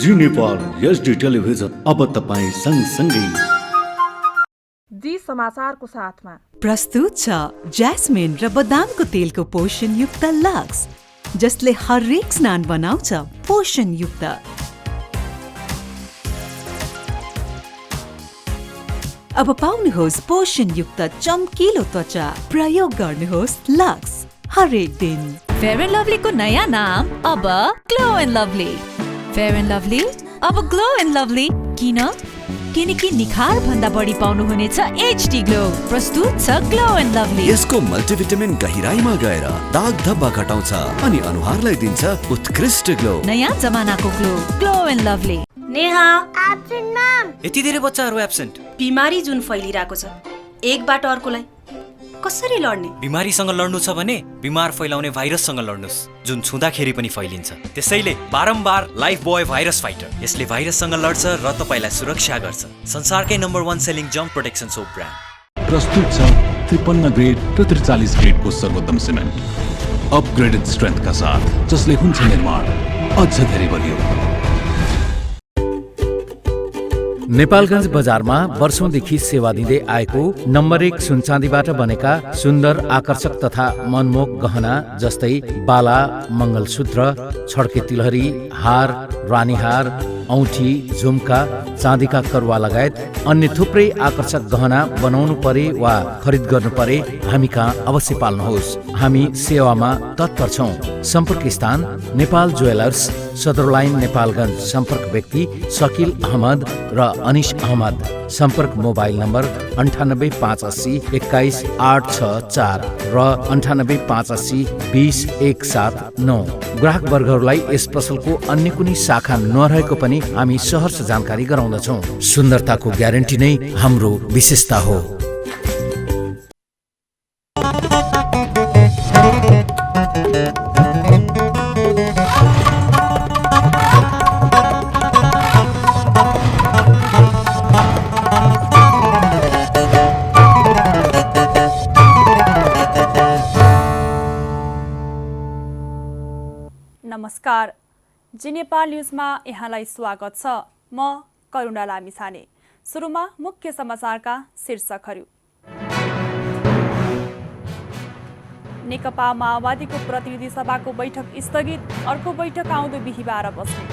जी Nepal HD television अब तपाईं सँगसँगै जी समाचारको साथमा प्रस्तुत छ ज्यास्मिन र बदामको तेलको पोषणयुक्त लक्स, जसले हरेक स्नान बनाउँछ पोषणयुक्त। अब पाउनुहोस् पोषणयुक्त चम्किलो त्वचा, प्रयोग गर्नुहोस् लक्स हरेक दिन। फेयर एन्ड लभली को नयाँ नाम अब glow and lovely. Fair and lovely अब ग्लो एन्ड लभली किनकि निखार भन्दा बढी पाउनु हुनेछ एचडी ग्लो। प्रस्तुत छ ग्लो एन्ड लभली। यसको मल्टिभिटामिन गहिराईमा गएर दाग धब्बा घटाउँछ अनि अनुहारलाई दिन्छ उत्कृष्ट ग्लो। नयाँ जमानाको glow, glow and lovely. Neha absent ma'am. यति धेरै बच्चाहरू एब्सेन्ट। बिमारी जुन फैलिरहेको छ, एकबाट अर्कोलाई कसरी लड्ने? बिमारीसँग लड्नु छ भने बिमार फैलाउने भाइरससँग लड्नुस्, जुन छुँदाखेरि पनि फैलिन्छ। त्यसैले बारम्बार लाइफ बोय भाइरस फाइटर, यसले भाइरससँग लड्छ र तपाईलाई सुरक्षा गर्छ। संसारकै नम्बर 1 सेलिङ जम्प प्रोटेक्सन सोप ब्रान्ड। प्रस्तुत छ 53 ग्रेड र 43 ग्रेडको सर्वोत्तम सिमेन्ट, अपग्रेडेड स्ट्रेन्थका साथ, जसले हुन्छ निर्माण अझ धेरै बलियो। नेपालगञ्ज बजारमा वर्षौंदेखि सेवा दिँदै आएको नम्बर 1 सुनचाँदीबाट बनेका सुन्दर, आकर्षक तथा मनमोहक गहना जस्तै बाला, मङ्गलसूत्र, छड्के तिलहरी, हार, रानीहार, औँठी, झुम्का, चाँदीका करुवा लगायत अन्य थुप्रै आकर्षक गहना बनाउनु परे वा खरिद गर्नु परे हामी कहाँ अवश्य पाल्नुहोस्। हामी सेवामा तत्पर छौं। सम्पर्क स्थान नेपाल ज्वेलर्स, सदर लाइन, नेपालगञ्ज। सम्पर्क व्यक्ति शकिल अहमद र अनिश अहमद। सम्पर्क मोबाइल नम्बर 985880 21864 र 985880 20179। ग्राहक वर्गहरूलाई यस पसलको अन्य कुनै शाखा नरहेको पनि हामी सहर्ष जानकारी गराउँदछौँ। सुन्दरताको ग्यारेन्टी नै हाम्रो विशेषता हो। नमस्कार, जी नेपाल न्युजमा यहाँलाई स्वागत छ। म करुणा लामिछाने। सुरुमा मुख्य समाचारका शीर्षकहरू। नेकपा माओवादीको प्रतिनिधि सभाको बैठक स्थगित, अर्को बैठक आउँदो बिहिबार बस्ने।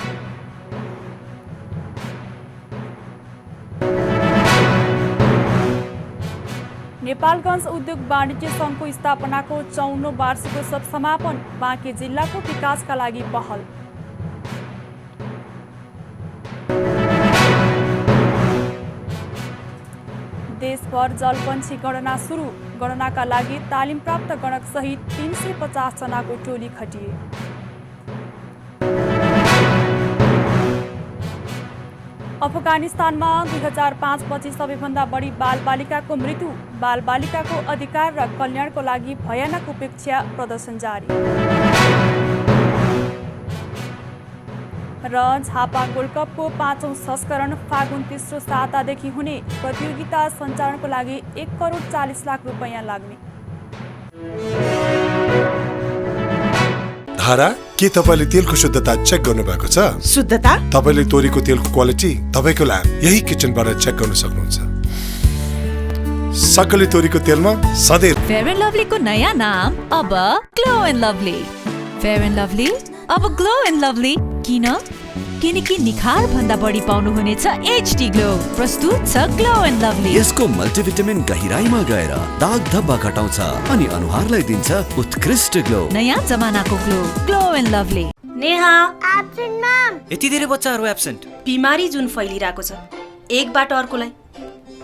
नेपालगञ्ज उद्योग वाणिज्य सङ्घको स्थापनाको 54औं वार्षिकोत्सव समापन, बाँके जिल्लाको विकासका लागि पहल। देशभर जलपन्छी गणना सुरु, गणनाका लागि तालिम प्राप्त गणक सहित 350 जनाको टोली खटिए। अफगानिस्तानमा 2005 पछि सबैभन्दा बढी बालबालिकाको मृत्यु, बालबालिकाको अधिकार र कल्याणको लागि भयानक उपेक्षा प्रदर्शन जारी। र झापा गोल्ड कपको 5औं संस्करण फागुन तेस्रो सातादेखि हुने प्रतियोगिता सञ्चालनको लागि 1,40,00,000 रुपैयाँ लाग्ने। धारा, के तपाईले तेलको शुद्धता चेक गर्नु भएको छ? शुद्धता? तपाईले तोरीको तेलको क्वालिटी तपाईको ल्याब यही किचनबाट चेक गर्न सक्नुहुन्छ। सकले तोरीको तेलमा सधैँ। फेयर एन्ड लभली को नयाँ नाम अब glow and lovely. Fair and lovely अब ग्लो एन्ड लभली किनकि निखार भन्दा बढी पाउनु हुनेछ एचडी ग्लो। प्रस्तुत छ ग्लो एन्ड लभली। यसको मल्टिभिटामिन गहिराईमा गएर दाग धब्बा घटाउँछ अनि अनुहारलाई दिन्छ उत्कृष्ट ग्लो। नयाँ जमानाको glow, glow and lovely. Neha absent ma'am. यति धेरै बच्चाहरू एब्सेन्ट। बिमारी जुन फैलिरहेको छ, एकबाट अर्कोलाई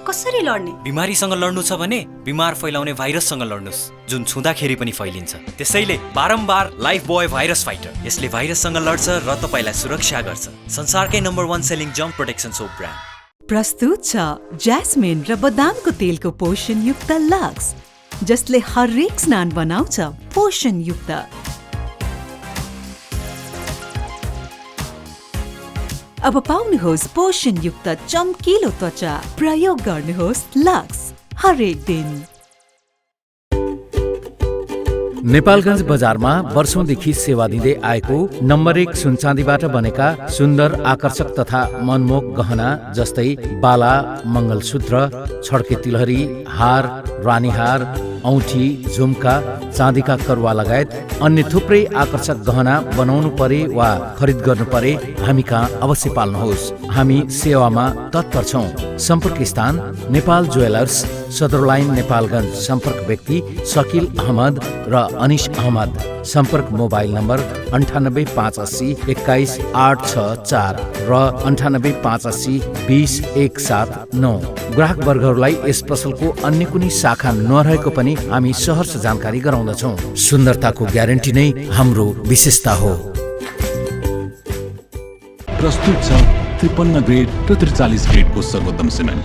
कसरी लड्ने? बिमारीसँग लड्नु छ भने बिमार फैलाउने भाइरससँग लड्नुस्, जुन छुँदाखेरि पनि फैलिन्छ। त्यसैले बारम्बार लाइफ बोय भाइरस फाइटर, यसले भाइरससँग लड्छ र तपाईलाई सुरक्षा गर्छ। संसारकै नम्बर 1 सेलिङ जम्प प्रोटेक्सन सोप ब्रान्ड। प्रस्तुत छ ज्यास्मिन र बदामको तेलको पोषणयुक्त लक्स, जसले हरेक स्नान बनाउँछ पोषणयुक्त। अब पाउनुहोस् पोषणयुक्त चम्किलो त्वचा, प्रयोग गर्नुहोस् लक्स हरेक दिन। नेपालगञ्ज बजारमा वर्षौंदेखि सेवा दिँदै आएको नम्बर 1 सुनचाँदीबाट बनेका सुन्दर आकर्षक तथा मनमोहक गहना जस्तै बाला, मङ्गलसूत्र, छड्के तिलहरी, हार, रानीहार, औँठी, झुम्का, चाँदीका करुवा लगायत अन्य थुप्रै आकर्षक गहना बनाउनु परे वा खरिद गर्नु परे हामी कहाँ अवश्य पाल्नुहोस्। हामी सेवामा तत्पर छौं। सम्पर्क स्थान नेपाल ज्वेलर्स, सदर लाइन, नेपालगञ्ज। सम्पर्क व्यक्ति शकील अहमद र अनिश अहमद। सम्पर्क मोबाइल नम्बर 9858 21 864 र 9858 20 179। ग्राहक वर्गहरूलाई यस पसलको अन्य कुनै शाखा नरहेको पनि हामी सहर्ष जानकारी गराउँदछौँ। सुन्दरताको ग्यारेन्टी नै हाम्रो विशेषता हो। प्रस्तुत छ 53 ग्रेड र 43 ग्रेडको सर्वोत्तम सिमेन्ट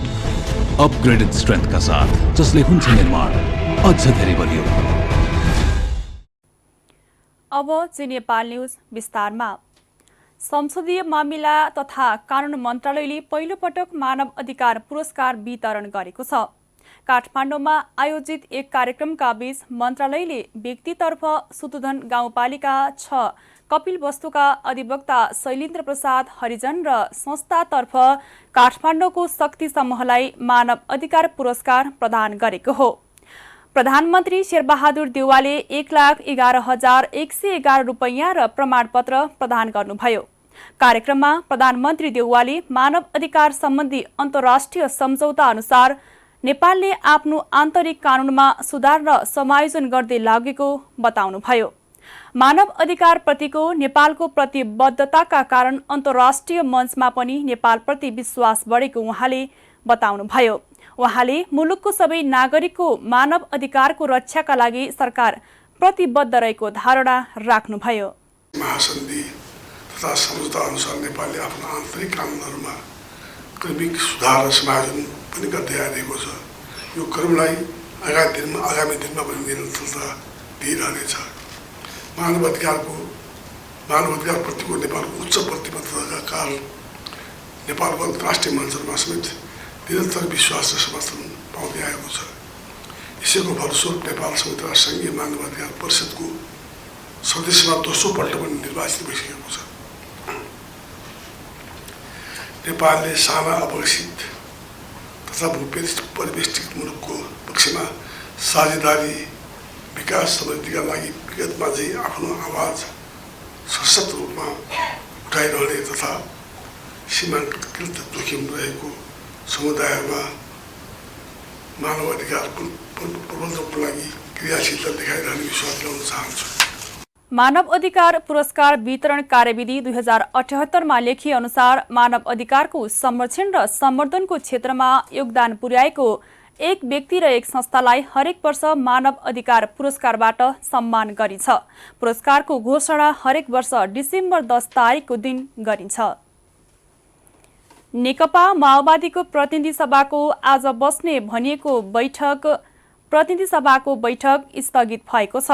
अपग्रेडेड स्ट्रेन्थका साथ, जसले हुन्छ निर्माण अझ धेरै बलियो। अब जी नेपाल न्युज विस्तारमा। संसदीय मामिला तथा कानून मन्त्रालयले पहिलो पटक मानव अधिकार पुरस्कार वितरण गरेको छ। काठमाडौँमा आयोजित एक कार्यक्रमका बीच मन्त्रालयले व्यक्तितर्फ सुतुधन गाउँपालिका 6 कपिलवस्तुका अधिवक्ता शैलेन्द्र प्रसाद हरिजन र संस्थातर्फ काठमाडौँको शक्ति समूहलाई मानव अधिकार पुरस्कार प्रदान गरेको हो। प्रधानमन्त्री शेरबहादुर देउवाले 1,11,111 रुपैयाँ र प्रमाणपत्र प्रदान गर्नुभयो। कार्यक्रममा प्रधानमन्त्री देउवाले मानव अधिकार सम्बन्धी अन्तर्राष्ट्रिय सम्झौता अनुसार नेपालले आफ्नो आन्तरिक कानूनमा सुधार र समायोजन गर्दै लागेको बताउनुभयो। मानव अधिकार प्रतिको नेपालको प्रतिबद्धताका कारण अन्तर्राष्ट्रिय मञ्चमा पनि नेपालप्रति विश्वास बढेको उहाँले बताउनुभयो। उहाँले मुलुकको सबै नागरिकको मानव अधिकारको रक्षाका लागि सरकार प्रतिबद्ध रहेको धारणा राख्नुभयो। महासन्धि तथा सम्झौता अनुसार नेपालले आफ्नो आन्तरिक कानुनहरूमा क्रमिक सुधार र समायोजन पनि गर्दै आइरहेको छ। यो क्रमलाई आगामी दिनमा पनि निरन्तरता दिइरहनेछ। मानव अधिकारप्रतिको नेपालको उच्च प्रतिबद्धताका कारण नेपालको अन्तर्राष्ट्रिय मञ्चहरूमा समेत निरन्तर विश्वास र समर्थन पाउँदै आएको छ। यसैको फलस्वरूप नेपाल संयुक्त राष्ट्रसङ्घीय मानव अधिकार परिषदको सदस्यमा दोस्रो पल्ट पनि निर्वाचित भइसकेको छ। नेपालले साना अविकसित तथा भूपरिवेष्टित मुलुकको पक्षमा साझेदारी विकास समृद्धिका लागि विगतमा चाहिँ आफ्नो आवाज सशक्त रूपमा उठाइरहने तथा सीमाङ्कित जोखिम रहेको समुदायमा मानव अधिकार प्रबन्धनको लागि क्रियाशीलता देखाइरहने विश्वास ल्याउन चाहन्छु। मानव अधिकार पुरस्कार वितरण कार्यविधि 2078 लेखिए अनुसार मानव अधिकारको संरक्षण र सम्वर्धनको क्षेत्रमा योगदान पुर्याएको एक व्यक्ति र एक संस्थालाई हरेक वर्ष मानव अधिकार पुरस्कारबाट सम्मान गरिन्छ। पुरस्कारको घोषणा हरेक वर्ष डिसेम्बर 10 तारिकको दिन गरिन्छ। नेकपा माओवादीको प्रतिनिधि सभाको आज बस्ने भनिएको प्रतिनिधि सभाको बैठक स्थगित भएको छ।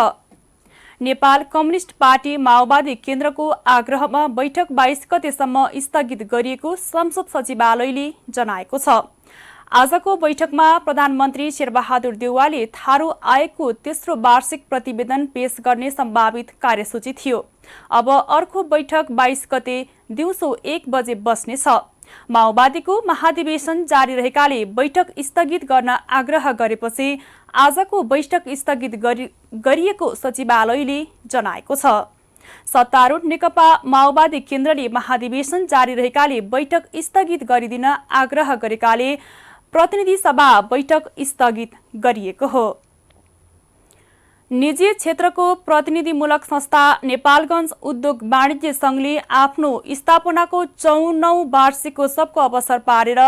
नेपाल कम्युनिस्ट पार्टी माओवादी केन्द्रको आग्रहमा बैठक 22 गतेसम्म स्थगित गरिएको संसद सचिवालयले जनाएको छ। आजको बैठकमा प्रधानमन्त्री शेरबहादुर देउवाले थारू आयोगको तेस्रो वार्षिक प्रतिवेदन पेश गर्ने सम्भावित कार्यसूची थियो। अब अर्को बैठक 22 गते दिउँसो 1 बजे बस्नेछ। माओवादीको महाधिवेशन जारी रहेकाले बैठक स्थगित गर्न आग्रह गरेपछि आजको बैठक स्थगित गरिएको सचिवालयले जनाएको छ। सत्तारूढ नेकपा माओवादी केन्द्रले महाधिवेशन जारी रहेकाले बैठक स्थगित गरिदिन आग्रह गरेकाले प्रतिनिधि सभा बैठक स्थगित गरिएको हो। निजी क्षेत्रको प्रतिनिधिमूलक संस्था नेपालगञ्ज उद्योग वाणिज्य संघले आफ्नो स्थापनाको 54औं वार्षिकोत्सवको अवसर पारेर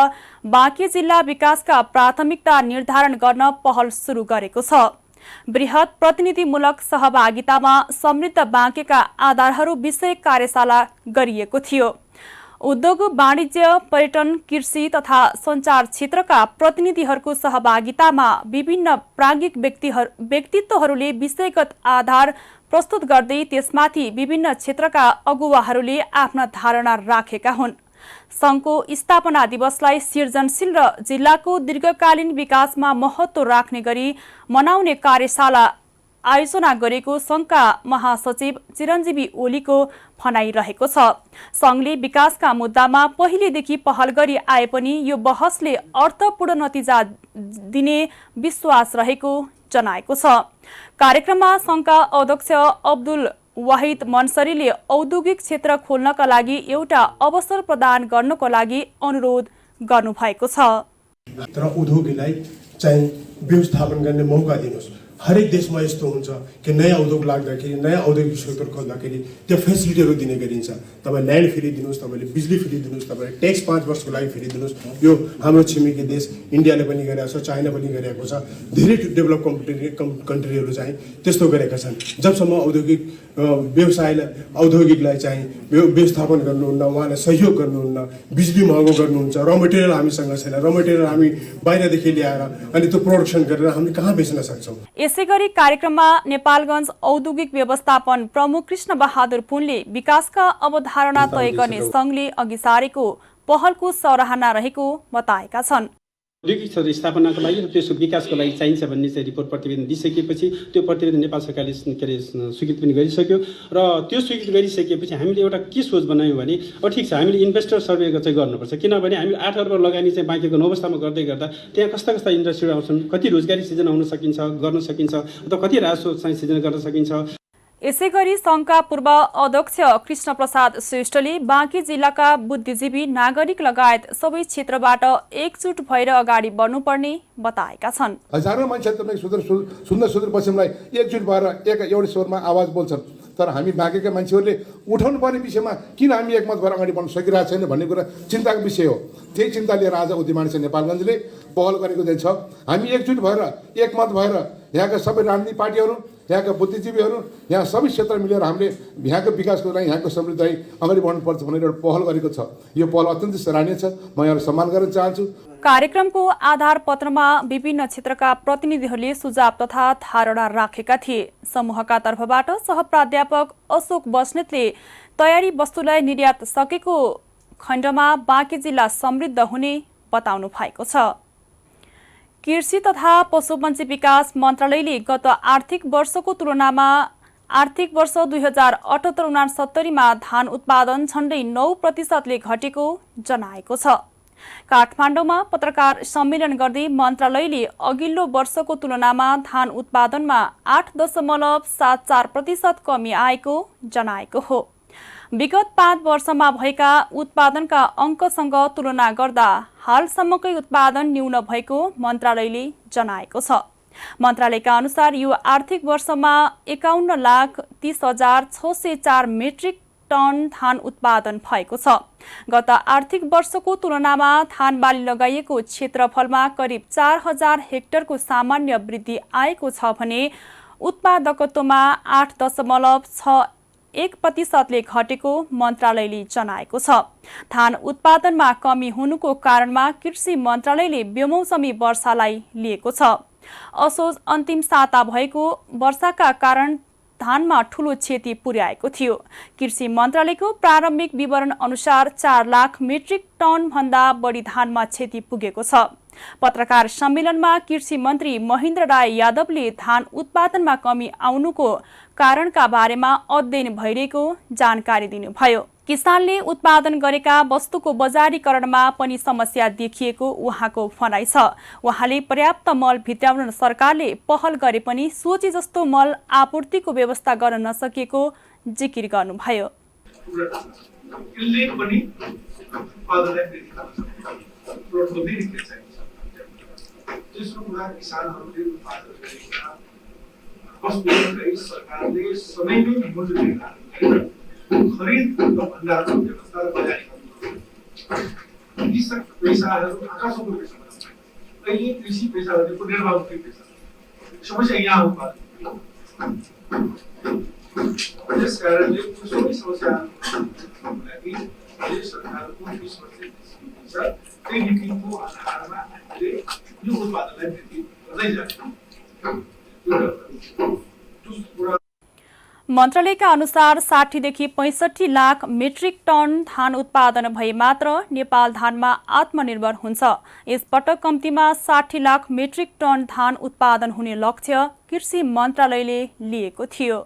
बाँके जिल्ला विकासका प्राथमिकता निर्धारण गर्न पहल सुरु गरेको छ। बृहत प्रतिनिधिमूलक सहभागितामा समृद्ध बाँकेका आधारहरू विषय कार्यशाला गरिएको थियो। उद्योग वाणिज्य, पर्यटन, कृषि तथा सञ्चार क्षेत्रका प्रतिनिधिहरूको सहभागितामा विभिन्न प्राज्ञिक व्यक्तित्वहरूले विषयगत आधार प्रस्तुत गर्दै त्यसमाथि विभिन्न क्षेत्रका अगुवाहरूले आफ्ना धारणा राखेका हुन्। संघको स्थापना दिवसलाई सृजनशील र जिल्लाको दीर्घकालीन विकासमा महत्त्व राख्ने गरी मनाउने कार्यशाला आयोजना गरेको सङ्घका महासचिव चिरञ्जीवी ओलीको भनाइरहेको छ। सङ्घले विकासका मुद्दामा पहिलेदेखि पहल गरी आए पनि यो बहसले अर्थपूर्ण नतिजा दिने विश्वास रहेको जनाएको छ। कार्यक्रममा सङ्घका अध्यक्ष अब्दुल वाहिद मनसरीले औद्योगिक क्षेत्र खोल्नका लागि एउटा अवसर प्रदान गर्नको लागि अनुरोध गर्नुभएको छ। तर उद्योगलाई चाहिँ व्यवस्थापन गर्ने मौका दिनुहोस्। हरेक देशमा यस्तो हुन्छ कि नयाँ उद्योग लाग्दाखेरि, नयाँ औद्योगिक क्षेत्र खोल्दाखेरि त्यो फेसिलिटीहरू दिने गरिन्छ। तपाईँ ल्यान्ड फ्री दिनुहोस्, तपाईँले बिजुली फ्री दिनुहोस्, तपाईँले ट्याक्स 5 वर्षको लागि फ्री दिनुहोस्। यो हाम्रो छिमेकी देश इन्डियाले पनि गरेको छ, चाइना पनि गरेको छ। धेरै डेभलप कन्ट्रीहरू चाहिँ त्यस्तो गरेका छन्। जबसम्म औद्योगिक व्यवसायलाई औद्योगिकलाई चाहिँ व्यवस्थापन गर्नुहुन्न, उहाँलाई सहयोग गर्नुहुन्न, बिजुली महँगो गर्नुहुन्छ, र मटेरियल हामीसँग छैन, र मटेरियल हामी बाहिरदेखि ल्याएर अनि त्यो प्रोडक्सन गरेर हामी कहाँ बेच्न सक्छौँ। यसैगरी कार्यक्रममा नेपालगञ्ज औद्योगिक व्यवस्थापन प्रमुख कृष्ण बहादुर पुनले विकासका अवधारणा तय गर्ने सङ्घले अघि सारेको पहलको सराहना रहेको बताएका छन्। औद्योगिक क्षेत्र स्थापनाको लागि र त्यसको विकासको लागि चाहिन्छ भन्ने चाहिँ रिपोर्ट प्रतिवेदन दिइसकेपछि त्यो प्रतिवेदन नेपाल सरकारले स्वीकृत पनि गरिसक्यो र त्यो स्वीकृत गरिसकेपछि हामीले एउटा के सोच बनायौँ भने अब ठिक छ, हामीले इन्भेस्टर सर्वे चाहिँ गर्नुपर्छ। किनभने हामी 8 अर्ब लगानी चाहिँ बाँकीको अवस्थामा गर्दै गर्दा त्यहाँ कस्ता कस्ता इन्डस्ट्रीहरू आउँछन्, कति रोजगारी सृजना हुन सकिन्छ, गर्न सकिन्छ, अथवा कति राजस्व चाहिँ सृजना गर्न सकिन्छ। यसैगरी सङ्घका पूर्व अध्यक्ष कृष्ण प्रसाद श्रेष्ठले बाँकी जिल्लाका बुद्धिजीवी, नागरिक लगायत सबै क्षेत्रबाट एकजुट भएर अगाडि बढ्नुपर्ने बताएका छन्। हजारौं मान्छे सुन्दर सुन्दर पश्चिमलाई एकजुट भएर एउटै स्वरमा आवाज बोल्छन्, तर हामी बाँकीका मान्छेहरूले उठाउनु पर्ने विषयमा किन हामी एकमत भएर अगाडि बढ्न सकिरहेको छैन भन्ने कुरा चिन्ताको विषय हो। त्यही चिन्ता लिएर आज उद्यमान चाहिँ नेपालगञ्जले पहल गरेको चाहिँ छ। हामी एकजुट भएर एकमत भएर यहाँका सबै राजनीतिक पार्टीहरू, यहाँका बुद्धिजीवीहरू, यहाँ सबै क्षेत्र मिलेर हामीले यहाँको विकासको लागि, यहाँको समृद्धिलाई अगाडि बढ्नुपर्छ भनेर एउटा पहल गरेको छ। यो पहल अत्यन्तै सराहनीय छ, म यहाँलाई सम्मान गर्न चाहन्छु। कार्यक्रमको आधार पत्रमा विभिन्न क्षेत्रका प्रतिनिधिहरूले सुझाव तथा धारणा राखेका थिए। समूहका तर्फबाट सहप्राध्यापक अशोक बस्नेतले तयारी वस्तुलाई निर्यात सकेको खण्डमा बाँकी जिल्ला समृद्ध हुने बताउनु भएको छ। कृषि तथा पशुपन्छी विकास मन्त्रालयले गत आर्थिक वर्षको तुलनामा आर्थिक वर्ष 2078-69 धान उत्पादन झण्डै 9% घटेको जनाएको छ। काठमाडौँमा पत्रकार सम्मेलन गर्दै मन्त्रालयले अघिल्लो वर्षको तुलनामा धान उत्पादनमा 8.74% कमी आएको जनाएको हो। विगत 5 वर्षमा भएका उत्पादनका अङ्कसँग तुलना गर्दा हालसम्मकै उत्पादन न्यून भएको मन्त्रालयले जनाएको छ। मन्त्रालयका अनुसार यो आर्थिक वर्षमा 51,30,604 मेट्रिक टन धान उत्पादन भएको छ। गत आर्थिक वर्षको तुलनामा धान बाली लगाइएको क्षेत्रफलमा करिब 4,000 हेक्टरको सामान्य वृद्धि आएको छ भने उत्पादकत्वमा 8.61% घटेको मन्त्रालयले जनाएको छ। धान उत्पादनमा कमी हुनुको कारणमा कृषि मन्त्रालयले बेमौसमी वर्षालाई लिएको छ। असोज अन्तिम साता भएको वर्षाका कारण धानमा ठूलो क्षति पुर्याएको थियो। कृषि मन्त्रालयको प्रारम्भिक विवरण अनुसार 4 लाख मेट्रिक टन भन्दा बढी धानमा क्षति पुगेको छ। पत्रकार सम्मेलनमा कृषि मन्त्री महेन्द्र राय यादवले धान उत्पादनमा कमी आउनुको कारणका बारेमा अध्ययन भइरहेको जानकारी दिनुभयो। किसानले उत्पादन गरेका वस्तुको बजारीकरणमा पनि समस्या देखिएको उहाँको भनाइ छ। उहाँले पर्याप्त मल भित्र्याउन सरकारले पहल गरे पनि सोचे जस्तो मल आपूर्तिको व्यवस्था गर्न नसकेको जिकिर गर्नुभयो। खरिद भण्डारको व्यवस्था र बजारी कृषक पेसाहरू आकाशको पेसा अहिले कृषि पेसाहरूको निर्वाहको पेसा समस्या यहाँ हो। त्यस कारणले सबै समस्याहरूको लागि अहिले सरकारको त्यही नीतिको आधारमा हामीले यो उत्पादनलाई वृद्धि गर्दै जान्छौँ। मन्त्रालयका अनुसार 60 देखि 65 लाख मेट्रिक टन धान उत्पादन भए मात्र नेपाल धानमा आत्मनिर्भर हुन्छ। यसपटक कम्तीमा 60 लाख मेट्रिक टन धान उत्पादन हुने लक्ष्य कृषि मन्त्रालयले लिएको थियो।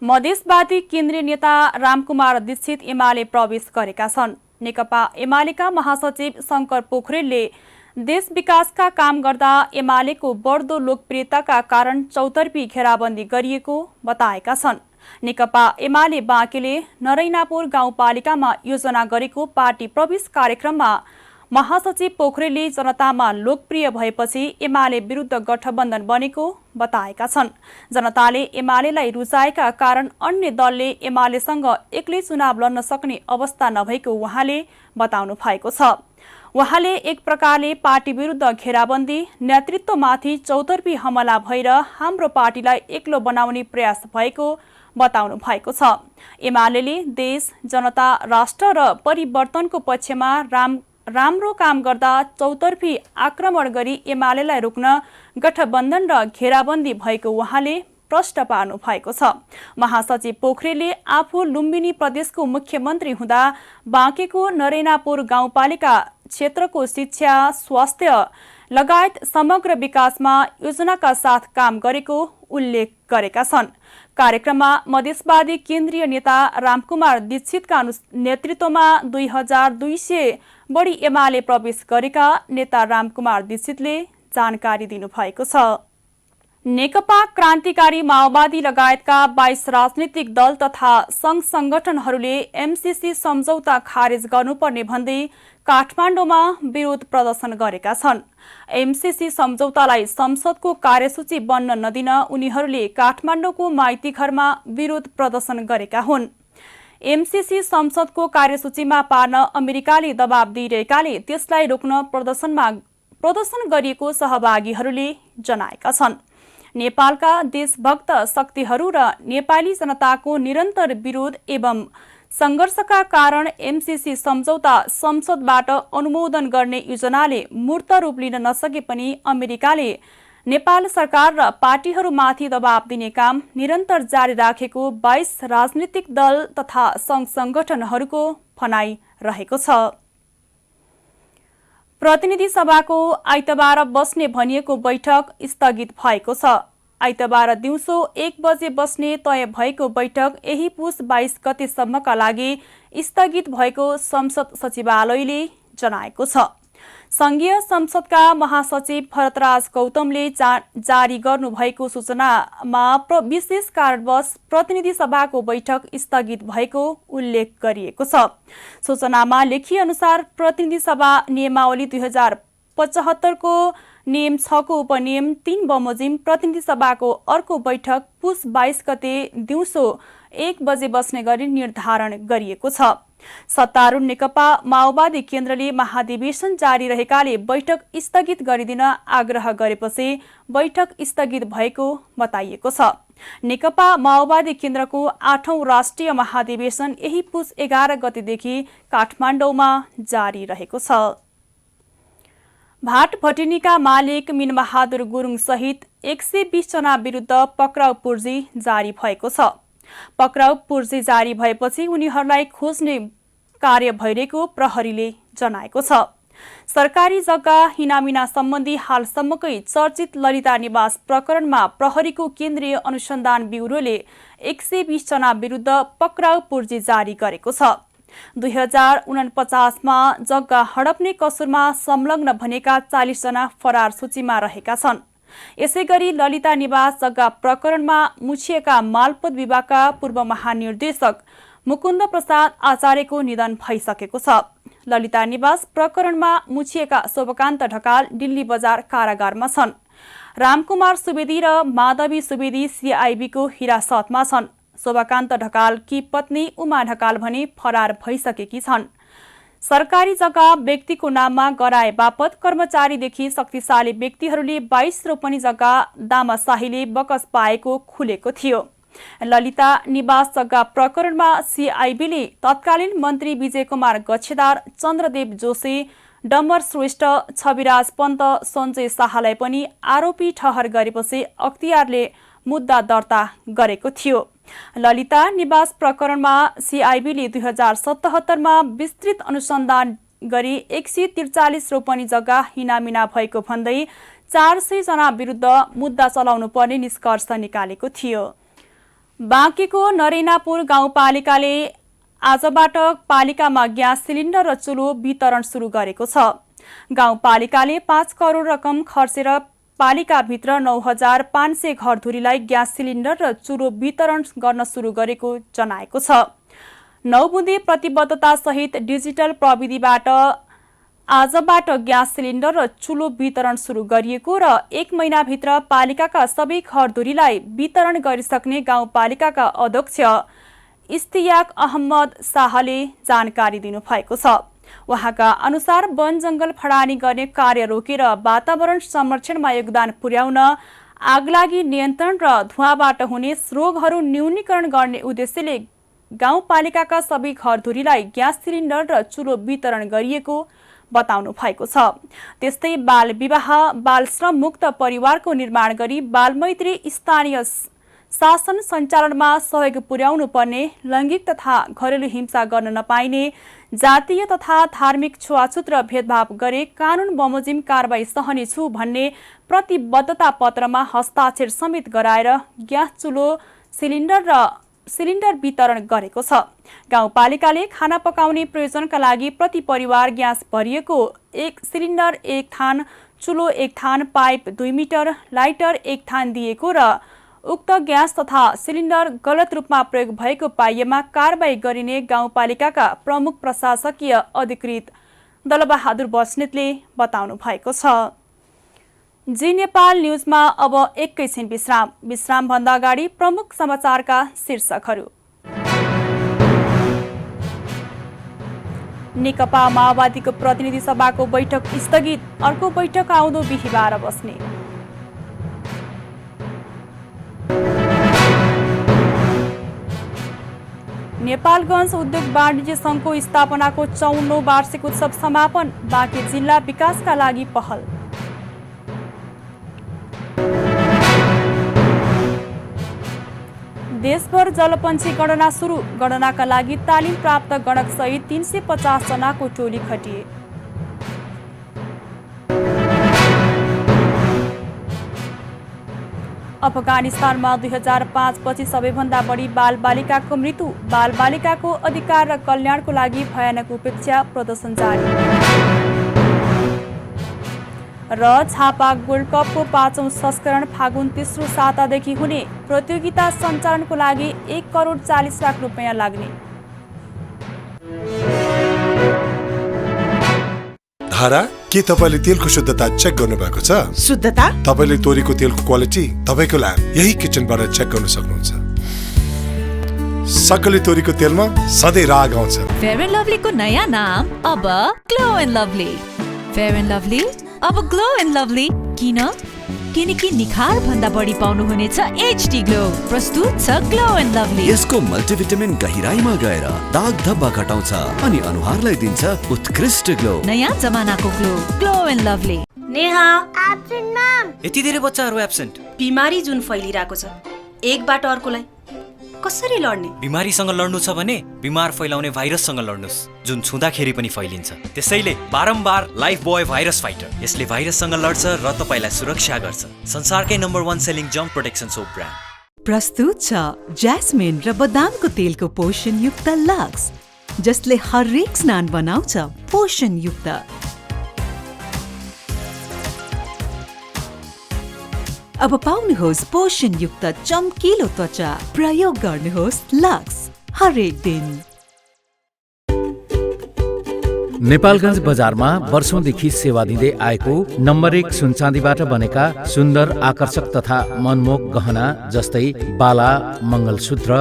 मधेसवादी केन्द्रीय नेता रामकुमार दीक्षित एमाले प्रवेश गरेका छन्। नेकपा एमालेका महासचिव शंकर पोखरेलले देश विकासका काम गर्दा एमालेको बढ्दो लोकप्रियताका कारण चौतर्फी घेराबन्दी गरिएको बताएका छन्। नेकपा एमाले बाँकेले नरैनापुर गाउँपालिकामा योजना गरेको पार्टी प्रवेश कार्यक्रममा महासचिव पोखरेलले जनतामा लोकप्रिय भएपछि एमाले विरुद्ध गठबन्धन बनेको बताएका छन्। जनताले एमालेलाई रुचाएका कारण अन्य दलले एमालेसँग एक्लै चुनाव लड्न सक्ने अवस्था नभएको उहाँले बताउनु भएको छ। उहाँले एक प्रकारले पार्टी विरुद्ध घेराबन्दी नेतृत्वमाथि चौतर्फी हमला भएर हाम्रो पार्टीलाई एक्लो बनाउने प्रयास भएको बताउनु भएको छ। एमालेले देश, जनता, राष्ट्र र परिवर्तनको पक्षमा राम्रो काम गर्दा चौतर्फी आक्रमण गरी एमालेलाई रोक्न गठबन्धन र घेराबन्दी भएको उहाँले प्रश्न पार्नु भएको छ। महासचिव पोखरेलले आफू लुम्बिनी प्रदेशको मुख्यमन्त्री हुँदा बाँकेको नरैनापुर गाउँपालिका क्षेत्रको शिक्षा, स्वास्थ्य लगायत समग्र विकासमा योजनाका साथ काम गरेको उल्लेख गरेका छन्। कार्यक्रममा मधेसवादी केन्द्रीय नेता रामकुमार दीक्षितका नेतृत्वमा 2200 बढी एमाले प्रवेश गरेका नेता रामकुमार दीक्षितले जानकारी दिनुभएको छ। नेकपा क्रान्तिकारी माओवादी लगायतका 22 राजनीतिक दल तथा संघ संगठनहरूले एमसीसी सम्झौता खारेज गर्नुपर्ने भन्दै काठमाडौँमा विरोध प्रदर्शन गरेका छन्। एमसीसी सम्झौतालाई संसदको कार्यसूची बन्न नदिन उनीहरूले काठमाडौँको माइतीघरमा विरोध प्रदर्शन गरेका हुन्। एमसीसी संसदको कार्यसूचीमा पार्न अमेरिकाले दबाब दिइरहेकाले त्यसलाई रोक्न प्रदर्शन गरिएको सहभागीहरूले जनाएका छन्। नेपालका देशभक्त शक्तिहरू र नेपाली जनताको निरन्तर विरोध एवं संघर्षका कारण एमसीसी सम्झौता संसदबाट अनुमोदन गर्ने योजनाले मूर्त रूप लिन नसके पनि अमेरिकाले नेपाल सरकार र पार्टीहरूमाथि दबाब दिने काम निरन्तर जारी राखेको 22 राजनीतिक दल तथा संघ संगठनहरूको भनाइ रहेको छ। प्रतिनिधि सभाको आइतबार बस्ने भनिएको बैठक स्थगित भएको छ। आइतबार दिउँसो 1 बजे बस्ने तय भएको बैठक यही पुस 22 गतेसम्मका लागि स्थगित भएको संसद सचिवालयले जनाएको छ। संघीय संसदका महासचिव भरतराज गौतमले जारी गर्नुभएको सूचनामा विशेष कारणवश प्रतिनिधि सभाको बैठक स्थगित भएको उल्लेख गरिएको छ। सूचनामा लेखिए अनुसार प्रतिनिधि सभा नियमावली 2075 को नियम 6 को उपनियम 3 बमोजिम प्रतिनिधि सभाको अर्को बैठक पुस 22 गते दिउँसो 1 बजे बस्ने गरी निर्धारण गरिएको छ। सत्तारूढ नेकपा माओवादी केन्द्रले महाधिवेशन जारी रहेकाले बैठक स्थगित गरिदिन आग्रह गरेपछि बैठक स्थगित भएको बताइएको छ। नेकपा माओवादी केन्द्रको 8औं राष्ट्रिय महाधिवेशन यही पुस 11 गतेदेखि काठमाडौँमा जारी रहेको छ। भाट भटिनीका मालिक मिनबहादुर गुरुङ सहित 120 जना विरुद्ध पक्राउ पूर्जी जारी भएको छ। पक्राउ पूर्जी जारी भएपछि उनीहरूलाई खोज्ने कार्य भइरहेको प्रहरीले जनाएको छ। सरकारी जग्गा हिनामिना सम्बन्धी हालसम्मकै चर्चित ललिता निवास प्रकरणमा प्रहरीको केन्द्रीय अनुसन्धान ब्युरोले 120 जना विरुद्ध पक्राउ पूर्जी जारी गरेको छ। 2049 मा जग्गा हडप्ने कसुरमा संलग्न भनेका 40 जना फरार सूचीमा रहेका छन्। यसैगरी ललिता निवास जग्गा प्रकरणमा मुछिएका मालपोत विभागका पूर्व महानिर्देशक मुकुन्द प्रसाद आचार्यको निधन भइसकेको छ। ललिता निवास प्रकरणमा मुछिएका शोभकान्त ढकाल दिल्ली बजार कारागारमा छन्। रामकुमार सुवेदी र माधवी सुवेदी सीआईबीको हिरासतमा छन्। शोभकान्त ढकालकी पत्नी उमा ढकाल भने फरार भइसकेकी छन्। सरकारी जग्गा व्यक्तिको नाममा गराए बापत कर्मचारीदेखि शक्तिशाली व्यक्तिहरूले 22 रोपनी जग्गा दामाशाहीले बकस पाएको खुलेको थियो। ललिता निवास जग्गा प्रकरणमा सीआईबीले तत्कालीन मन्त्री विजय कुमार गच्छेदार, चन्द्रदेव जोशी, डम्बर श्रेष्ठ, छविराज पन्त, सञ्जय शाहलाई पनि आरोपी ठहर गरेपछि अख्तियारले मुद्दा दर्ता गरेको थियो। ललिता निवास प्रकरणमा सिआइबीले 2077मा विस्तृत अनुसन्धान गरी 143 रोपनी जग्गा हिनामिना भएको भन्दै 400 जना विरुद्ध मुद्दा चलाउनु पर्ने निष्कर्ष निकालेको थियो। बाँकेको नरेनापुर गाउँपालिकाले आजबाट पालिकामा ग्यास सिलिन्डर र चुलो वितरण सुरु गरेको छ। गाउँपालिकाले 5 करोड रकम खर्चेर पालिकाभित्र 9500 घरधुरीलाई ग्यास सिलिन्डर र चुलो वितरण गर्न सुरु गरेको जनाएको छ। 9 बुँदे प्रतिबद्धता सहित डिजिटल प्रविधिबाट आजबाट ग्यास सिलिन्डर र चुलो वितरण सुरु गरिएको र 1 महिनाभित्र पालिकाका सबै घरधुरीलाई वितरण गरिसक्ने गाउँपालिकाका अध्यक्ष इस्तियाक अहमद शाहले जानकारी दिनुभएको छ। उहाँका अनुसार वन जंगल फडानी गर्ने कार्य रोकेर वातावरण संरक्षणमा योगदान पुर्याउन, आगलागी नियन्त्रण र धुवाँबाट हुने रोगहरू न्यूनीकरण गर्ने उद्देश्यले गाउँपालिकाका सबै घरधुरीलाई ग्यास सिलिन्डर र चुलो वितरण गरिएको बताउनु भएको छ। त्यस्तै बाल विवाह, बाल श्रम मुक्त परिवारको निर्माण गरी बालमैत्री स्थानीय शासन सञ्चालनमा सहयोग पुर्याउनु पर्ने, लैङ्गिक तथा घरेलु हिंसा गर्न नपाइने, जातीय तथा धार्मिक छुवाछुत र भेदभाव गरे कानुन बमोजिम कारबाही सहनेछु भन्ने प्रतिबद्धता पत्रमा हस्ताक्षर समेत गराएर ग्यास चुलो सिलिन्डर वितरण गरेको छ। गाउँपालिकाले खाना पकाउने प्रयोजनका लागि प्रति परिवार ग्यास भरिएको 1 सिलिन्डर 1 थान, चुलो 1 थान, पाइप 2 मिटर, लाइटर 1 थान दिएको र उक्त ग्यास तथा सिलिन्डर गलत रूपमा प्रयोग भएको पाइएमा कारबाही गरिने गाउँपालिकाका प्रमुख प्रशासकीय अधिकृत दलबहादुर बस्नेतले बताउनु भएको छ। जी नेपाल न्यूजमा अब एकैछिन विश्राम भन्दा अगाडि प्रमुख समाचारका शीर्षकहरू। नेकपा माओवादीको प्रतिनिधि सभाको बैठक स्थगित, अर्को बैठक आउँदो बिहीबार बस्ने। नेपालगञ्ज उद्योग वाणिज्य संघको स्थापनाको 54औं वार्षिक उत्सव समापन, बाँके जिल्ला विकासका लागि पहल। देशभर जलपन्छी गणना सुरु, गणनाका लागि तालिम प्राप्त गणक सहित 350 जनाको टोली खटिए। अफगानिस्तानमा 2005 पछि सबैभन्दा बढी बालबालिकाको मृत्यु, बालबालिकाको अधिकार र कल्याणको लागि भयानक उपेक्षा, प्रदर्शन जारी। र झापा गोल्ड कपको 5औं संस्करण फागुन तेस्रो सातादेखि हुने, प्रतियोगिता सञ्चालनको लागि 1 करोड 40 लाख रुपियाँ लाग्ने। धारा, के तपाईले तेलको शुद्धता चेक गर्नु भएको छ? शुद्धता? तपाईले तोरीको तेलको क्वालिटी तपाईको ल्याब यही किचनबाट चेक गर्न सक्नुहुन्छ। सकले तोरीको तेलमा सधैँ राग आउँछ। फेयर एन्ड लभलीको नयाँ नाम अब glow and lovely. Fair and lovely अब ग्लो एन्ड लभली किनकि निखार भन्दा बढी पाउनु हुनेछ एचडी ग्लो। प्रस्तुत छ ग्लो एन्ड लभली। यसको मल्टिभिटामिन गहिराईमा गएर दाग धब्बा घटाउँछ अनि अनुहारलाई दिन्छ उत्कृष्ट ग्लो। नयाँ जमानाको glow, glow and lovely. Neha absent ma'am. यति धेरै बच्चाहरू एब्सेन्ट। बिमारी जुन फैलिरहेको छ, एकबाट अर्कोलाई कसरी लड्ने? बिमारीसँग लड्नु छ भने बिमार फैलाउने भाइरससँग लड्नुस्, जुन छुँदाखेरि पनि फैलिन्छ। त्यसैले बारम्बार लाइफ बोय भाइरस फाइटर। यसले भाइरससँग लड्छ र तपाईलाई सुरक्षा गर्छ। संसारकै नम्बर 1 सेलिङ जम्प प्रोटेक्सन सोप ब्रान्ड। प्रस्तुत छ ज्यास्मिन र बदामको तेलको पोषण युक्त लक्स, जसले हरेक स्नान बनाउँछ पोषण युक्त। अब पाउनुहोस् पोषण युक्त चम्किलो त्वचा, प्रयोग गर्नुहोस् लक्स हरेक दिन। नेपालगञ्ज बजारमा वर्षौंदेखि सेवा दिँदै आएको नम्बर 1 सुनचाँदीबाट बनेका सुन्दर, आकर्षक तथा मनमोहक गहना जस्तै बाला, मङ्गलसूत्र,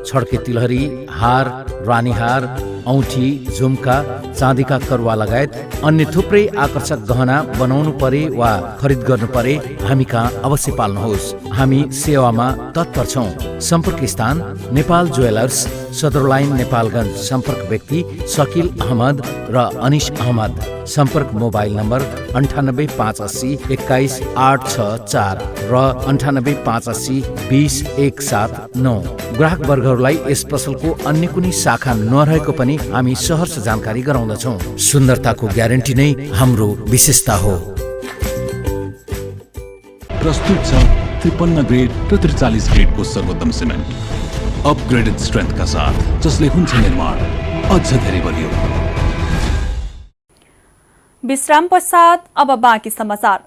छड्के तिलहरी, हार, रानीहार, औँठी, झुम्का, चाँदीका करुवा लगायत अन्य थुप्रै आकर्षक गहना बनाउनु परे वा खरिद गर्नु परे हामी कहाँ अवश्य पाल्नुहोस्। हामी सेवामा तत्पर छौं। सम्पर्क स्थान नेपाल ज्वेलर्स, सदर लाइन, नेपालगञ्ज। सम्पर्क व्यक्ति सकिल अहमद र अनिश अहमद। सम्पर्क मोबाइल नम्बर 9858802164 र 9858802179। ग्राहक वर्गहरूलाई यस पसलको अन्य कुनै शाखा नरहेको पनि हामी सहर्ष जानकारी गराउँदछौँ। सुन्दरताको ग्यारेन्टी नै हाम्रो विशेषता हो। प्रस्तुत छ 53 ग्रेड र 43 ग्रेडको सर्वोत्तम सिमेन्ट अपग्रेडेड स्ट्रेन्थका साथ, जसले हुन्छ निर्माण अझ धेरै बलियो। विश्राम पश्चात अब बाँकी समाचार।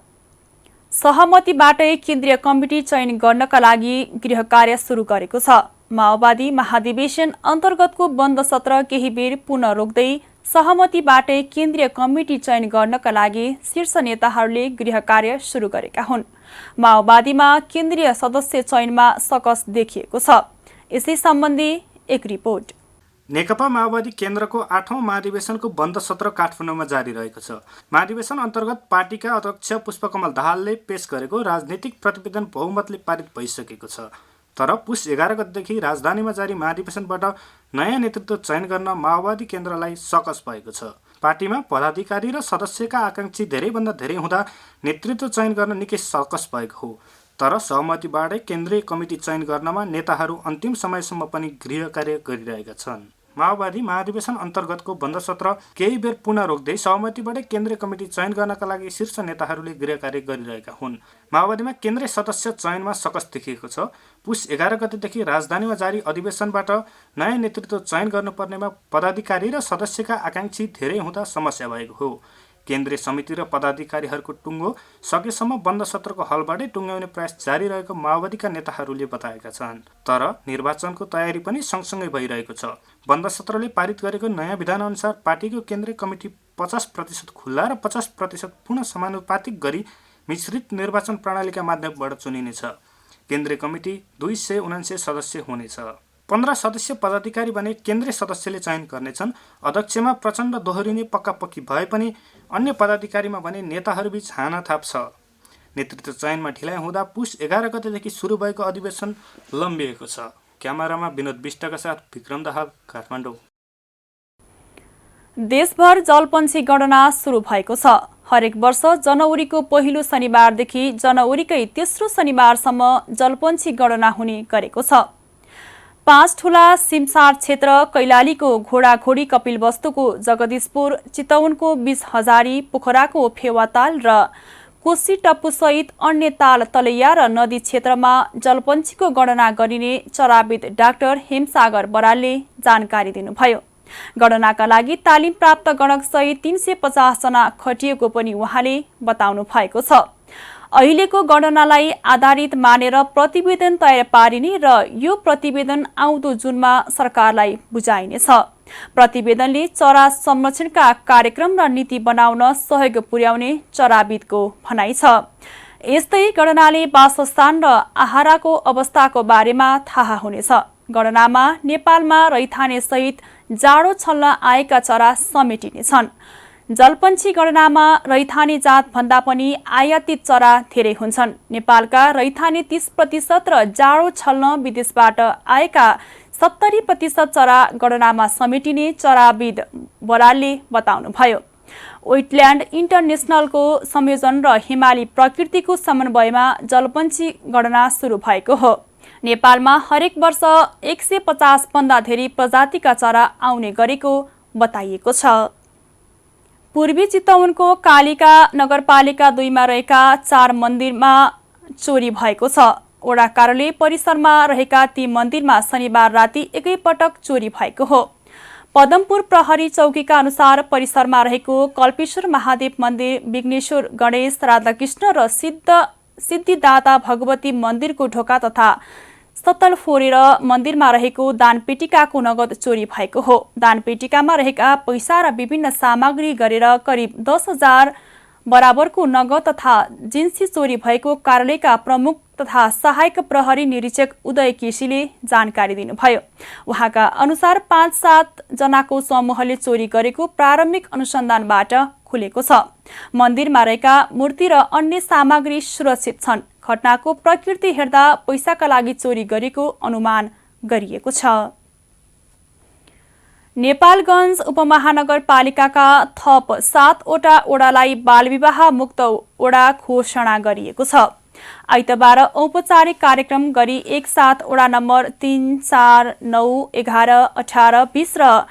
सहमतिबाटै केन्द्रीय कमिटी चयन गर्नका लागि गृह कार्य सुरु गरेको छ। माओवादी महाधिवेशन अन्तर्गतको बन्द सत्र केही बेर पुनः रोक्दै सहमतिबाटै केन्द्रीय कमिटी चयन गर्नका लागि शीर्ष नेताहरूले गृह कार्य सुरु गरेका हुन्। माओवादीमा केन्द्रीय सदस्य चयनमा सकस देखिएको छ। यसै सम्बन्धी एक रिपोर्ट। नेकपा माओवादी केन्द्रको 8औं महाधिवेशनको बन्द सत्र काठमाडौँमा जारी रहेको छ। महाधिवेशन अन्तर्गत पार्टीका अध्यक्ष पुष्पकमल दाहालले पेश गरेको राजनीतिक प्रतिवेदन बहुमतले पारित भइसकेको छ। तर पुस 11 गतेदेखि राजधानीमा जारी महाधिवेशनबाट नयाँ नेतृत्व चयन गर्न माओवादी केन्द्रलाई सकस भएको छ। पार्टीमा पदाधिकारी र सदस्यका आकांक्षी धेरैभन्दा धेरै हुँदा नेतृत्व चयन गर्न निकै सकस भएको हो। तर सहमतिबाटै केन्द्रीय कमिटी चयन गर्नमा नेताहरू अन्तिम समयसम्म पनि गृह कार्य गरिरहेका छन्। माओवादी महाधिवेशन अन्तर्गतको बन्द सत्र केही बेर पुनः रोक्दै सहमतिबाटै केन्द्रीय कमिटी चयन गर्नका लागि शीर्ष नेताहरूले गृह कार्य गरिरहेका हुन्। माओवादीमा केन्द्रीय सदस्य चयनमा सकस देखिएको छ। पुस 11 गतेदेखि राजधानीमा जारी अधिवेशनबाट नयाँ नेतृत्व चयन गर्नुपर्नेमा पदाधिकारी र सदस्यका आकांक्षी धेरै हुँदा समस्या भएको हो। केन्द्रीय समिति र पदाधिकारीहरूको टुङ्गो सकेसम्म बन्द सत्रको हलबाटै टुङ्ग्याउने प्रयास जारी रहेको माओवादीका नेताहरूले बताएका छन्। तर निर्वाचनको तयारी पनि सँगसँगै भइरहेको छ। बन्द सत्रले पारित गरेको नयाँ विधानअनुसार पार्टीको केन्द्रीय कमिटी 50% खुल्ला र 50% पुनः समानुपातिक गरी मिश्रित निर्वाचन प्रणालीका माध्यमबाट चुनिनेछ। केन्द्रीय कमिटी 279 सदस्य हुनेछ। 15 सदस्य पदाधिकारी भने केन्द्रीय सदस्यले चयन गर्नेछन्। अध्यक्षमा प्रचण्ड दोहोरिने पक्कापक्की भए पनि अन्य पदाधिकारीमा भने नेताहरूबीच हानाथाप छ। नेतृत्व चयनमा ढिलाइ हुँदा पुस 11 गतेदेखि सुरु भएको अधिवेशन लम्बिएको छ। क्यामेरामा विनोद विष्टका साथ विक्रम दाहाल, काठमाडौँ। देशभर जलपन्छी गणना सुरु भएको छ। हरेक वर्ष जनवरीको पहिलो शनिबारदेखि जनवरीकै तेस्रो शनिबारसम्म जलपन्छी गणना हुने गरेको छ। 5 ठूला सिमसार क्षेत्र, कैलालीको घोडाघोडी कपिलवस्तुको जगदीशपुर, चितवनको 20 हजारी, पोखराको फेवाताल र कोशी टप्पु सहित अन्य ताल तलैया र नदी क्षेत्रमा जलपन्छीको गणना गरिने चराविद डाक्टर हेमसागर बरालले जानकारी दिनुभयो। गणनाका लागि तालिम प्राप्त गणक सहित 350 जना खटिएको पनि उहाँले बताउनु भएको छ। अहिलेको गणनालाई आधारित मानेर प्रतिवेदन तयार पारिने र यो प्रतिवेदन आउँदो जुनमा सरकारलाई बुझाइनेछ। प्रतिवेदनले चरा संरक्षणका कार्यक्रम र नीति बनाउन सहयोग पुर्याउने चराविदको भनाइ छ। यस्तै गणनाले वासस्थान र आहाराको अवस्थाको बारेमा थाहा हुनेछ। गणनामा नेपालमा रैथाने सहित जाडो छल्न आएका चरा समेटिनेछन्। जलपन्छी गणनामा रैथाने जात भन्दा पनि आयातित चरा धेरै हुन्छन्। नेपालका रैथाने 30% र जाडो छल्न विदेशबाट आएका 70% चरा गणनामा समेटिने चराविद बरालले बताउनुभयो। वेटल्यान्ड इन्टरनेसनलको संयोजन र हिमाली प्रकृतिको समन्वयमा जलपन्छी गणना सुरु भएको हो। नेपालमा हरेक वर्ष 150 भन्दा धेरै प्रजातिका चरा आउने गरेको बताइएको छ। पूर्वी चितवनको कालिका नगरपालिका 2 मा रहेका 4 मन्दिरमा चोरी भएको छ। वडा कार्यालय परिसरमा रहेका ती मन्दिरमा शनिबार राति एकैपटक चोरी भएको हो। पदमपुर प्रहरी चौकीका अनुसार परिसरमा रहेको कल्पेश्वर महादेव मन्दिर, विघ्नेश्वर गणेश, राधाकृष्ण र सिद्धिदाता भगवती मन्दिरको ढोका तथा सतल फोरेर मन्दिरमा रहेको दानपेटिकाको नगद चोरी भएको हो। दानपेटिकामा रहेका पैसा र विभिन्न सामग्री गरेर करिब 10,000 बराबरको नगद तथा जिन्सी चोरी भएको कार्यालयका प्रमुख तथा सहायक प्रहरी निरीक्षक उदय केसीले जानकारी दिनुभयो। उहाँका अनुसार 5-7 जनाको समूहले चोरी गरेको प्रारम्भिक अनुसन्धानबाट खुलेको छ। मन्दिरमा रहेका मूर्ति र अन्य सामग्री सुरक्षित छन्। घटनाको प्रकृति हेर्दा पैसाका लागि चोरी गरेको अनुमान गरिएको छ। नेपालगञ्ज उपमहानगरपालिकाका थप 7वटा ओडालाई बालविवाह मुक्त ओडा घोषणा गरिएको छ। आइतबार औपचारिक कार्यक्रम गरी एकसाथ ओडा नम्बर 3, 4, 9, 11, 18, 20 र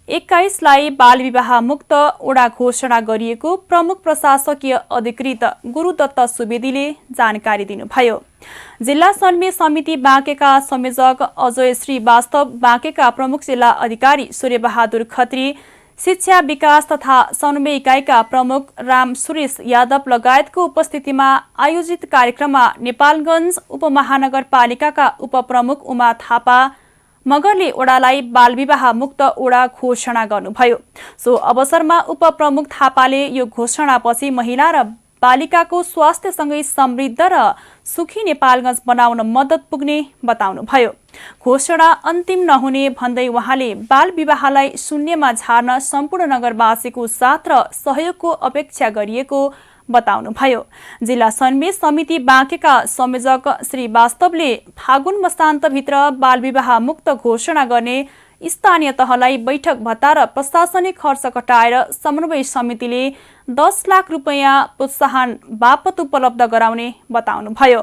21लाई बालविवाह मुक्त ओडा घोषणा गरिएको प्रमुख प्रशासकीय अधिकृत गुरुदत्त सुवेदीले जानकारी दिनुभयो। जिल्ला समन्वय समिति बाँकेका संयोजक अजय श्रीवास्तव, बाँकेका प्रमुख जिल्ला अधिकारी सूर्यबहादुर खत्री, शिक्षा विकास तथा समन्वय इकाइका प्रमुख राम सुरेश यादव लगायतको उपस्थितिमा आयोजित कार्यक्रममा नेपालगञ्ज उपमहानगरपालिकाका उपप्रमुख उमा थापा मगरले ओडालाई बालविवाह मुक्त ओडा घोषणा गर्नुभयो। सो अवसरमा उपप्रमुख थापाले यो घोषणापछि महिला र बालिकाको स्वास्थ्यसँगै समृद्ध र सुखी नेपालगञ्ज बनाउन मद्दत पुग्ने बताउनुभयो। घोषणा अन्तिम नहुने भन्दै उहाँले बाल विवाहलाई शून्यमा झार्न सम्पूर्ण नगरवासीको साथ र सहयोगको अपेक्षा गरिएको बताउनुभयो। जिल्ला समन्वय समिति बाँकेका संयोजक श्री वास्तवले फागुन मसान्तभित्र बालविवाह मुक्त घोषणा गर्ने स्थानीय तहलाई बैठक भत्ता र प्रशासनिक खर्च कटाएर समन्वय समितिले 10 लाख रुपैयाँ प्रोत्साहन बापत उपलब्ध गराउने बताउनुभयो।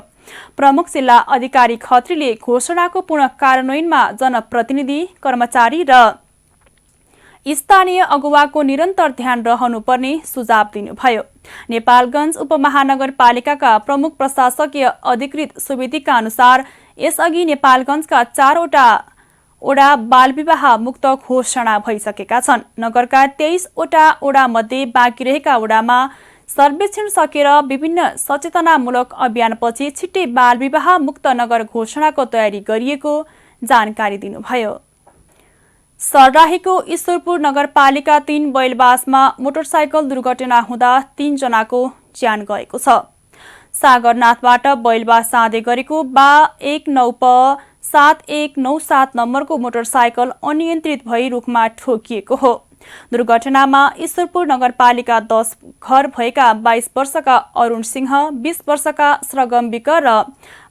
प्रमुख जिल्ला अधिकारी खत्रीले घोषणाको पुनः कार्यान्वयनमा जनप्रतिनिधि, कर्मचारी र स्थानीय अगुवाको निरन्तर ध्यान रहनुपर्ने सुझाव दिनुभयो। नेपालगञ्ज उपमहानगरपालिकाका प्रमुख प्रशासकीय अधिकृत सुवेदीका अनुसार यसअघि नेपालगञ्जका 4वटा ओडा बालविवाह मुक्त घोषणा भइसकेका छन्। नगरका 23वटा ओडा मध्ये बाँकी रहेका ओडामा सर्वेक्षण सकेर विभिन्न सचेतनामूलक अभियानपछि छिट्टै बालविवाह मुक्त नगर घोषणाको तयारी गरिएको जानकारी दिनुभयो। सर्लाहीको ईश्वरपुर नगरपालिका 3 बैलबासमा मोटरसाइकल दुर्घटना हुँदा 3 जनाको ज्यान गएको छ। सागरनाथबाट बैलबास जाँदै गरेको 7197 नम्बरको मोटरसाइकल अनियन्त्रित भई रुखमा ठोकिएको हो। दुर्घटनामा ईश्वरपुर नगरपालिका 10 घर भएका 22 वर्षका अरुण सिंह, 20 वर्षका श्रगम्बिक र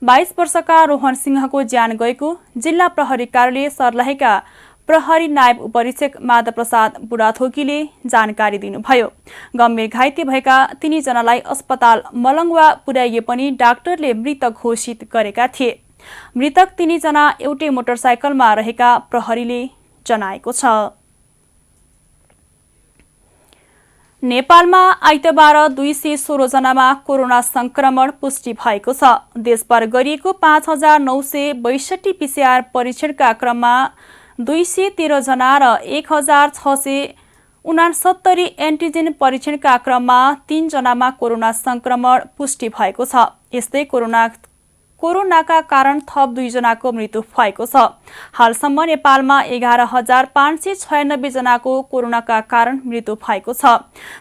22 वर्षका रोहन सिंहको ज्यान गएको जिल्ला प्रहरी कार्यालय सर्लाहीका प्रहरी नायब उपरीक्षक माधव प्रसाद बुढाथोकीले जानकारी दिनुभयो। गम्भीर घाइते भएका 3 जनालाई अस्पताल मलङ्गवा पुर्याइए पनि डाक्टरले मृत घोषित गरेका थिए। मृतक 3 जना एउटै मोटरसाइकलमा रहेका प्रहरीले जनाएको छ। नेपालमा आइतबार 216 जनामा कोरोना संक्रमण पुष्टि भएको छ। देशभर गरिएको 5962 PCR परीक्षणका क्रममा 213 जना र 1669 एन्टिजेन परीक्षणका क्रममा 3 जनामा कोरोना संक्रमण पुष्टि भएको छ। यस्तै कोरोनाका कारण थप 2 जनाको मृत्यु भएको छ। हालसम्म नेपालमा 11596 जनाको कोरोनाका कारण मृत्यु भएको छ।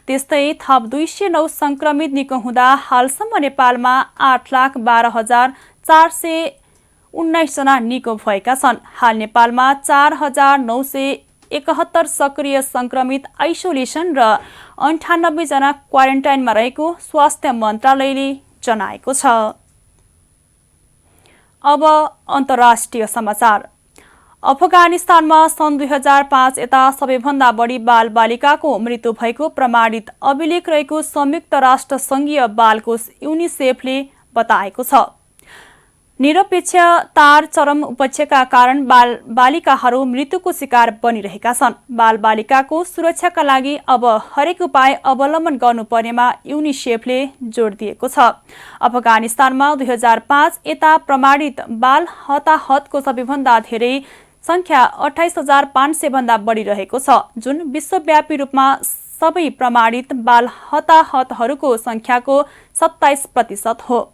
त्यस्तै थप 209 संक्रमित निको हुँदा हालसम्म नेपालमा 8,12,419 जना निको भएका छन्। हाल नेपालमा 4,971 सक्रिय संक्रमित आइसोलेसन र 98 जना क्वारेन्टाइनमा रहेको स्वास्थ्य मन्त्रालयले जनाएको छ। अब अन्तर्राष्ट्रिय समाचार। अफगानिस्तानमा सन् 2005 यता सबैभन्दा बढी बालबालिकाको मृत्यु भएको प्रमाणित अभिलेख रहेको संयुक्त राष्ट्र संघीय बालकोष युनिसेफले बताएको छ। निरपेक्षतार चरम उपेक्षाका कारण बालिकाहरू मृत्युको शिकार बनिरहेका छन्। बालबालिकाको सुरक्षाका लागि अब हरेक उपाय अवलम्बन गर्नुपर्नेमा युनिसेफले जोड दिएको छ। अफगानिस्तानमा 2005 यता प्रमाणित बाल हताहतको सबैभन्दा धेरै संख्या 28,500 भन्दा बढी रहेको छ, जुन विश्वव्यापी रूपमा सबै प्रमाणित बाल हताहतहरूको संख्याको 27% हो।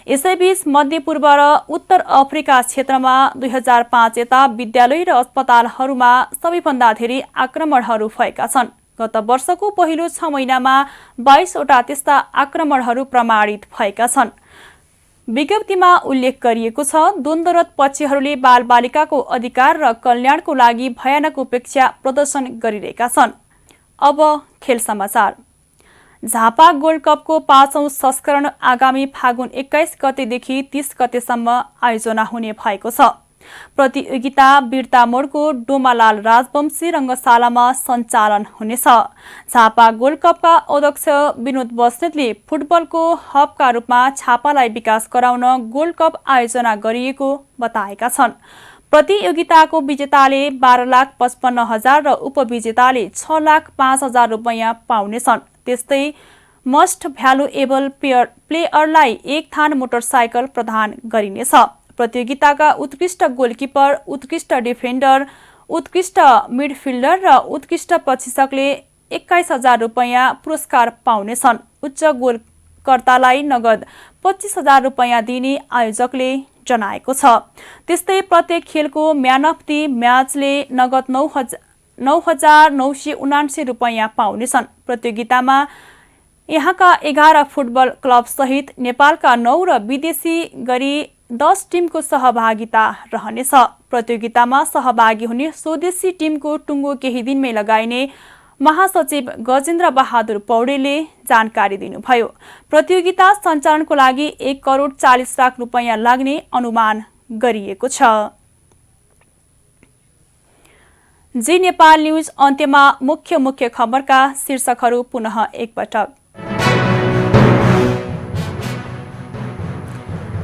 यसैबीच मध्यपूर्व र उत्तर अफ्रिका क्षेत्रमा 2005 यता विद्यालय र अस्पतालहरूमा सबैभन्दा धेरै आक्रमणहरू भएका छन्। गत वर्षको पहिलो 6 महिनामा 22 वटा त्यस्ता आक्रमणहरू प्रमाणित भएका छन्। विज्ञप्तिमा उल्लेख गरिएको छ, द्वन्द्वरत पक्षहरूले बालबालिकाको अधिकार र कल्याणको लागि भयानक उपेक्षा प्रदर्शन गरिरहेका छन्। अब खेल समाचार। झापा गोल्ड कपको 5औं संस्करण आगामी फागुन 21 गतेदेखि 30 गतेसम्म आयोजना हुने भएको छ। प्रतियोगिता वीरता मोडको डोमालाल राजवंशी रङ्गशालामा सञ्चालन हुनेछ। झापा गोल्ड कपका अध्यक्ष विनोद बस्नेतले फुटबलको हबका रूपमा झापालाई विकास गराउन गोल्ड कप आयोजना गरिएको बताएका छन्। प्रतियोगिताको विजेताले 12,55,000 र उपविजेताले 6,05,000 रुपैयाँ पाउनेछन्। त्यस्तै मस्ट भ्यालुएबल प्लेयरलाई एक थान मोटरसाइकल प्रदान गरिनेछ। प्रतियोगिताका उत्कृष्ट गोलकिपर, उत्कृष्ट डिफेन्डर, उत्कृष्ट मिडफिल्डर र उत्कृष्ट प्रशिक्षकले 21,000 रुपैयाँ पुरस्कार पाउनेछन्। उच्च गोलकर्तालाई नगद 25,000 रुपैयाँ दिने आयोजकले जनाएको छ। त्यस्तै प्रत्येक खेलको म्यान अफ दि म्याचले नगद 9,979 रुपैयाँ पाउनेछन्। प्रतियोगितामा यहाँका 11 फुटबल क्लब सहित नेपालका 9 र विदेशी गरी 10 टिमको सहभागिता रहनेछ। प्रतियोगितामा सहभागी हुने स्वदेशी टिमको टुङ्गो केही दिनमै लगाइने महासचिव गजेन्द्र बहादुर पौडेलले जानकारी दिनुभयो। प्रतियोगिता सञ्चालनको लागि 1,40,00,000 रुपैयाँ लाग्ने अनुमान गरिएको छ। जी नेपाल न्युज अन्त्यमा मुख्य खबरका शीर्षकहरू पुनः एकपटक।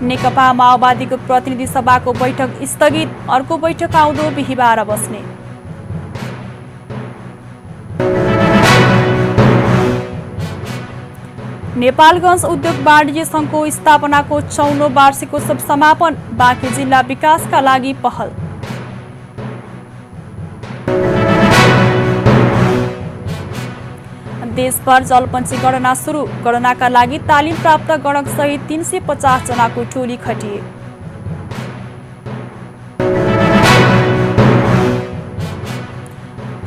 नेकपा माओवादीको प्रतिनिधि सभाको बैठक स्थगित, अर्को बैठक आउँदो बिहिबार बस्ने। नेपालगञ्ज उद्योग वाणिज्य सङ्घको स्थापनाको 54औं वार्षिकोत्सव समापन, बाँकी जिल्ला विकासका लागि पहल। देशभर जलपन्छी गणना सुरु, गणनाका लागि तालिम प्राप्त गणक सहित 350 जनाको टोली खटिए।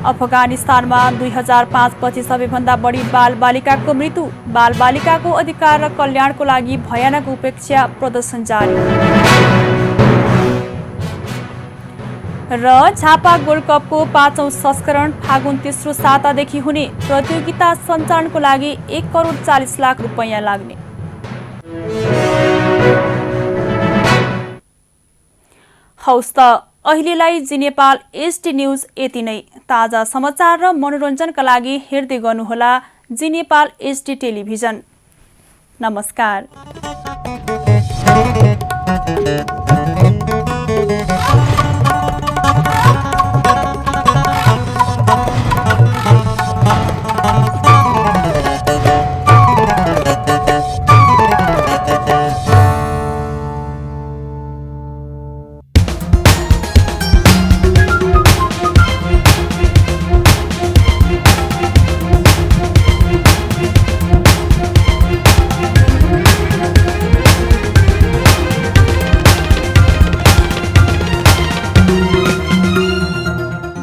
अफगानिस्तानमा 2005 पछि सबैभन्दा बढी बालबालिकाको मृत्यु, बालबालिकाको अधिकार र कल्याणको लागि भयानक उपेक्षा प्रदर्शन जारी। र झापा गोल्ड कपको 5औं संस्करण फागुन तेस्रो सातादेखि हुने, प्रतियोगिता सञ्चालनको लागि 1,40,00,000 रुपैयाँ लाग्ने। हौस् त अहिलेलाई जी नेपाल एचडी न्युज यति नै। ताजा समाचार र मनोरञ्जनका लागि हेर्दै गर्नुहोला जी नेपाल एचडी टेलिभिजन। नमस्कार।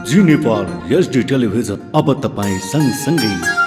जी नेपाल एचडी टेलिभिजन अब तपाईँ सँगसँगै